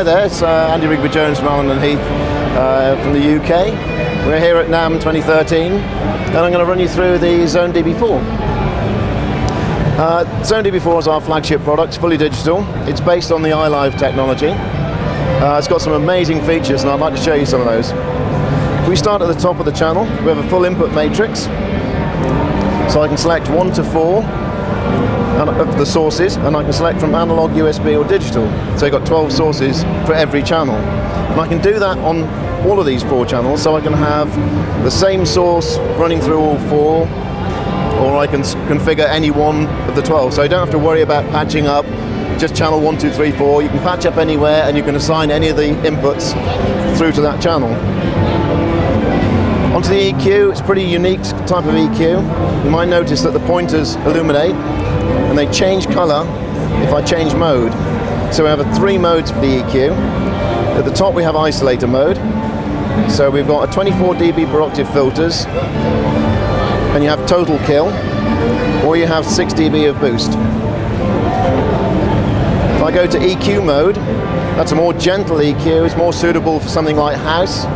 Hi there, it's Andy Rigby-Jones from Allen & Heath from the UK. We're here at NAMM 2013 and I'm going to run you through the Xone DB4. Xone DB4 is our flagship product, fully digital. It's based on the iLive technology. It's got some amazing features and I'd like to show you some of those. If we start at the top of the channel, we have a full input matrix. So I can select 1 to 4 of the sources, and I can select from analog, USB or digital. So you've got 12 sources for every channel. And I can do that on all of these 4 channels, so I can have the same source running through all 4, or I can configure any one of the 12. So you don't have to worry about patching up just channel 1, 2, 3, 4. You can patch up anywhere and you can assign any of the inputs through to that channel. Onto the EQ, it's a pretty unique type of EQ. You might notice that the pointers illuminate and they change colour if I change mode. So we have 3 modes for the EQ. At the top we have isolator mode. So we've got a 24 dB per octave filters, and you have total kill, or you have 6 dB of boost. If I go to EQ mode, that's a more gentle EQ, it's more suitable for something like house.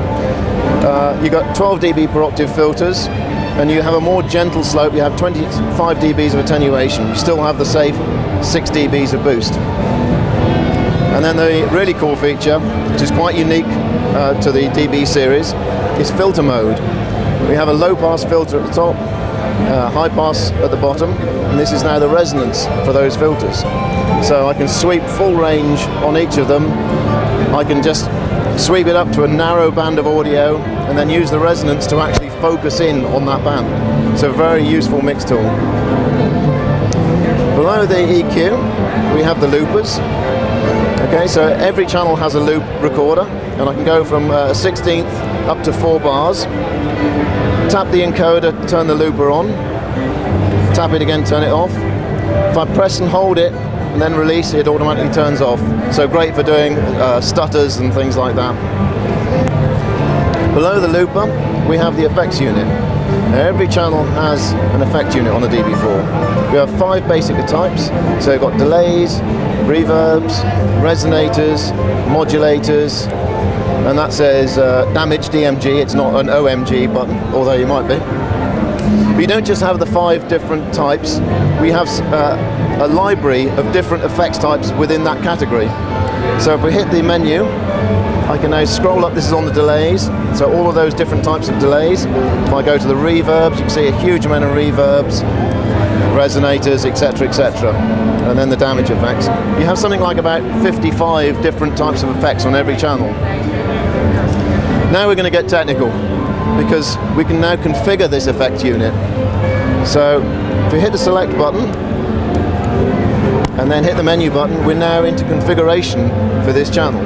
You've got 12 dB per octave filters, and you have a more gentle slope. You have 25 dBs of attenuation. You still have the safe 6 dBs of boost. And then the really cool feature, which is quite unique to the DB series, is filter mode. We have a low pass filter at the top, high pass at the bottom, and this is now the resonance for those filters. So I can sweep full range on each of them. I can just sweep it up to a narrow band of audio and then use the resonance to actually focus in on that band. So a very useful mix tool. Below the EQ, we have the loopers. Okay, so every channel has a loop recorder, and I can go from a 16th up to 4 bars. Tap the encoder, turn the looper on. Tap it again, turn it off. If I press and hold it, and then release it, automatically turns off. So great for doing stutters and things like that. Below the looper, we have the effects unit. Now, every channel has an effect unit on the DB4. We have 5 basic types. So we've got delays, reverbs, resonators, modulators, and that says damage DMG. It's not an OMG button, although you might be. But you don't just have the 5 different types. We have a library of different effects types within that category. So if we hit the menu, I can now scroll up. This is on the delays, so all of those different types of delays. If I go to the reverbs, you can see a huge amount of reverbs, resonators, etc., etc. And then the damage effects. You have something like about 55 different types of effects on every channel. Now we're going to get technical, because we can now configure this effect unit. So if we hit the select button and then hit the menu button, we're now into configuration for this channel.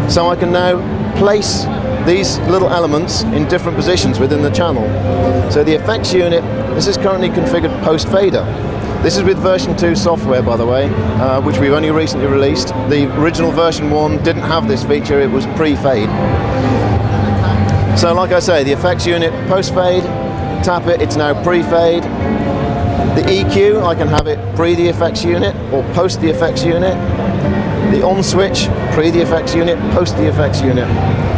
So I can now place these little elements in different positions within the channel. So the effects unit, this is currently configured post fader. This is with version 2 software, by the way, which we've only recently released. The original version 1 didn't have this feature, it was pre-fade. So like I say, the effects unit post-fade, tap it, it's now pre-fade. The EQ, I can have it pre the effects unit or post the effects unit. The on switch, pre the effects unit, post the effects unit.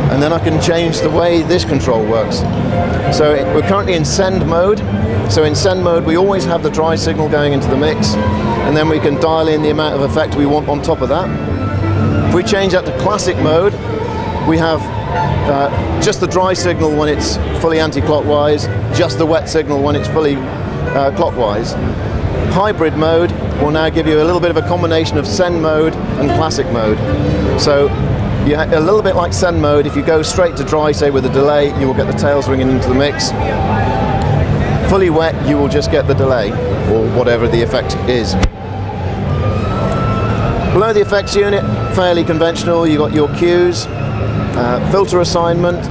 And then I can change the way this control works. So we're currently in send mode. So in send mode, we always have the dry signal going into the mix, and then we can dial in the amount of effect we want on top of that. If we change that to classic mode, we have just the dry signal when it's fully anti-clockwise, just the wet signal when it's fully clockwise. Hybrid mode will now give you a little bit of a combination of send mode and classic mode. So a little bit like send mode, if you go straight to dry, say with a delay, you will get the tails ringing into the mix. Fully wet, you will just get the delay, or whatever the effect is. Below the effects unit, fairly conventional, you've got your cues, filter assignment,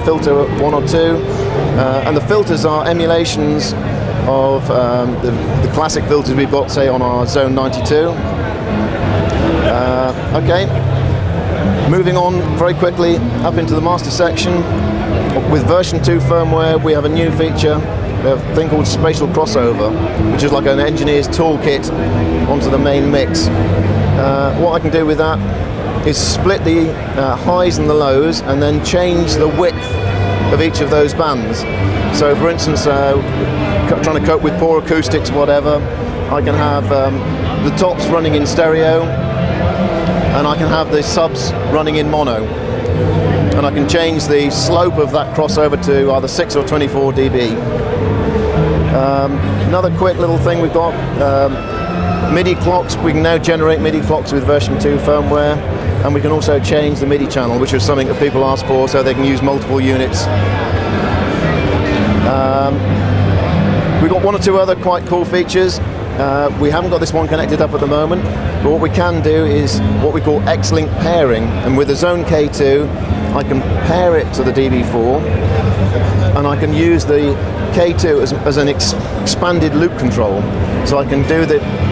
filter 1 or 2, and the filters are emulations of the classic filters we've got, say, on our Xone 92. Okay, moving on very quickly up into the master section. With version 2 firmware, we have a new feature. We have a thing called spatial crossover, which is like an engineer's toolkit onto the main mix. What I can do with that is split the highs and the lows and then change the width of each of those bands. So for instance, trying to cope with poor acoustics, whatever, I can have the tops running in stereo, and I can have the subs running in mono. And I can change the slope of that crossover to either 6 or 24 dB. Another quick little thing we've got, MIDI clocks. We can now generate MIDI clocks with version 2 firmware, and we can also change the MIDI channel, which is something that people ask for, so they can use multiple units. We've got one or two other quite cool features. We haven't got this one connected up at the moment, but what we can do is what we call X-Link pairing, and with the Xone K2 I can pair it to the DB4, and I can use the K2 as an expanded loop control. So I can do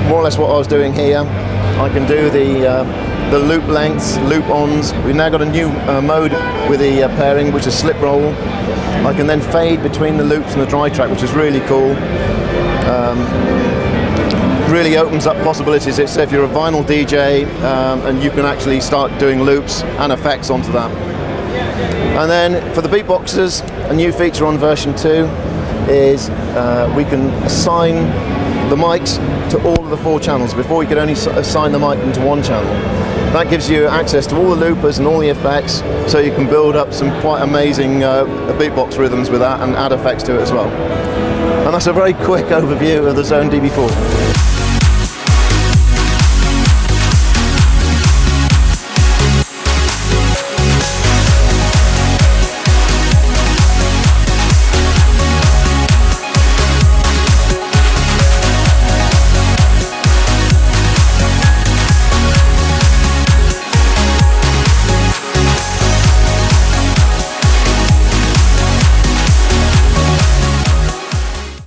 more or less what I was doing here. I can do the loop lengths, loop ons. We've now got a new mode with the pairing, which is slip roll. I can then fade between the loops and the dry track, which is really cool. Really opens up possibilities. It's if you're a vinyl DJ, and you can actually start doing loops and effects onto that. And then for the beatboxers, a new feature on version 2 is we can assign the mics to all of the 4 channels. Before you could only assign the mic into 1 channel. That gives you access to all the loopers and all the effects, so you can build up some quite amazing beatbox rhythms with that and add effects to it as well. And that's a very quick overview of the Xone DB4.